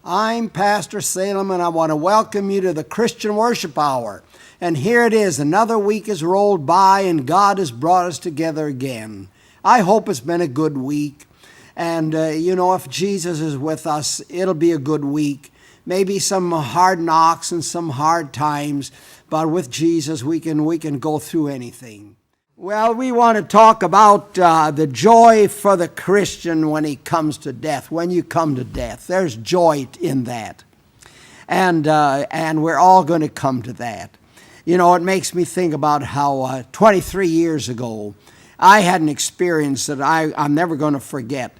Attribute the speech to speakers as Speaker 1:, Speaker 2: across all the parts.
Speaker 1: I'm Pastor Salem, and I want to welcome you to the Christian Worship Hour. And here it is. Another week has rolled by, and God has brought us together again. I hope it's been a good week. And, if Jesus is with us, it'll be a good week. Maybe some hard knocks and some hard times, but with Jesus, we can go through anything. Well, we want to talk about the joy for the Christian when he comes to death. When you come to death, there's joy in that. And we're all going to come to that. You know, it makes me think about how 23 years ago, I had an experience that I'm never going to forget.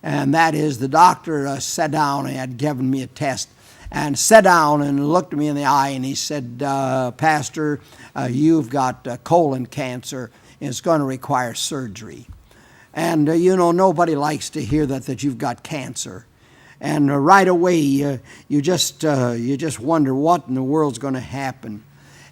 Speaker 1: And that is the doctor sat down and had given me a test. And sat down and looked at me in the eye, and he said, Pastor, you've got colon cancer, and it's going to require surgery. And, nobody likes to hear that you've got cancer. And right away, you just wonder what in the world's going to happen.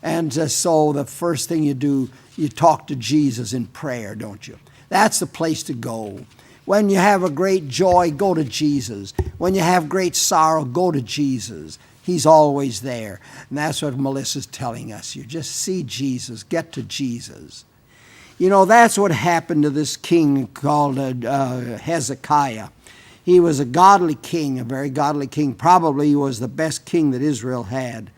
Speaker 1: And so the first thing you do, you talk to Jesus in prayer, don't you? That's the place to go. When you have a great joy, go to Jesus. When you have great sorrow, go to Jesus. He's always there. And that's what Melissa's telling us. You just see Jesus, get to Jesus. You know, that's what happened to this king called Hezekiah. He was a godly king, a very godly king. Probably he was the best king that Israel had,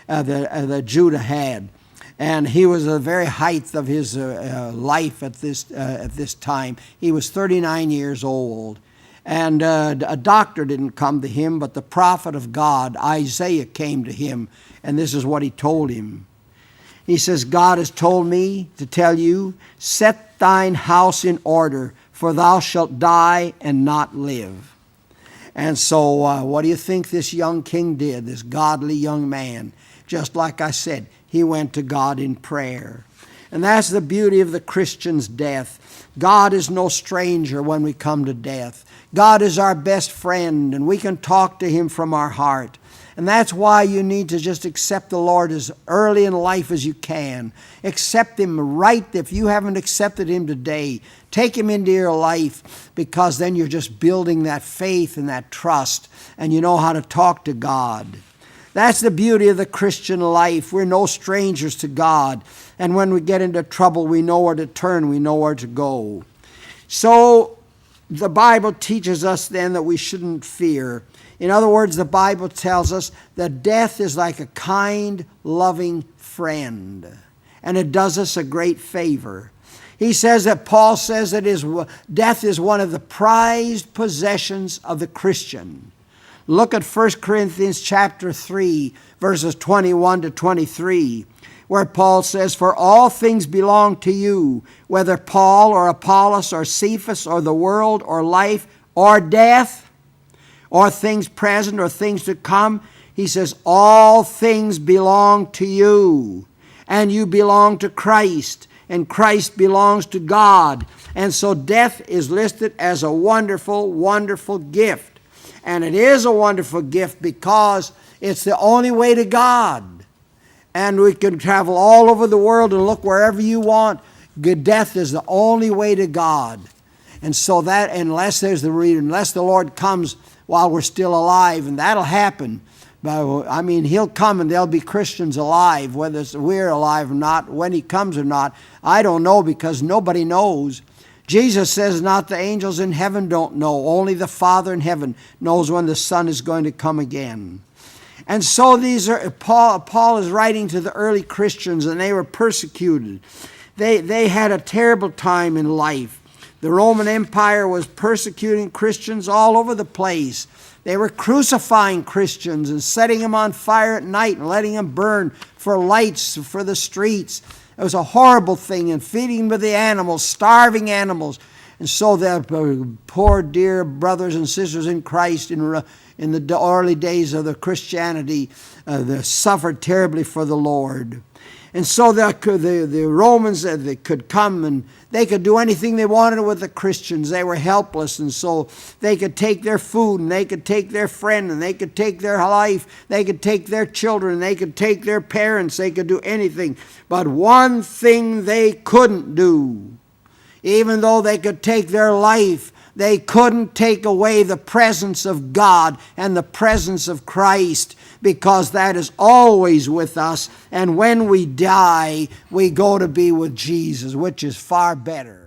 Speaker 1: that Judah had. And he was at the very height of his life at this time. He was 39 years old. And a doctor didn't come to him, but the prophet of God, Isaiah, came to him. And this is what he told him. He says, God has told me to tell you, set thine house in order, for thou shalt die and not live. And so what do you think this young king did, this godly young man? Just like I said, he went to God in prayer. And that's the beauty of the Christian's death. God is no stranger when we come to death. God is our best friend, and we can talk to Him from our heart. And that's why you need to just accept the Lord as early in life as you can. Accept Him right. If you haven't accepted Him today, take Him into your life, because then you're just building that faith and that trust, and you know how to talk to God. That's the beauty of the Christian life. We're no strangers to God. And when we get into trouble, we know where to turn. We know where to go. So the Bible teaches us then that we shouldn't fear. In other words, the Bible tells us that death is like a kind, loving friend. And it does us a great favor. He says that Paul says that death is one of the prized possessions of the Christian. Look at 1 Corithians chapter 3, verses 21 to 23, where Paul says, for all things belong to you, whether Paul or Apollos or Cephas or the world or life or death or things present or things to come. He says, all things belong to you, and you belong to Christ, and Christ belongs to God. And so death is listed as a wonderful, wonderful gift. And it is a wonderful gift because it's the only way to God. And we can travel all over the world and look wherever you want. Death is the only way to God. And so that, unless the Lord comes while we're still alive, and that'll happen. But, He'll come and there'll be Christians alive, whether we're alive or not, when He comes or not. I don't know, because nobody knows. Jesus says not the angels in heaven don't know. Only the Father in heaven knows when the Son is going to come again. And so Paul is writing to the early Christians, and they were persecuted. They had a terrible time in life. The Roman Empire was persecuting Christians all over the place. They were crucifying Christians and setting them on fire at night and letting them burn for lights for the streets. It was a horrible thing, and feeding with the animals, starving animals. And so the poor dear brothers and sisters in Christ in the early days of the Christianity, they suffered terribly for the Lord. And so the Romans, they could come and they could do anything they wanted with the Christians. They were helpless, and so they could take their food, and they could take their friend, and they could take their life, they could take their children, they could take their parents, they could do anything. But one thing they couldn't do, even though they could take their life, They couldn't take away the presence of God and the presence of Christ, because that is always with us. And when we die, we go to be with Jesus, which is far better.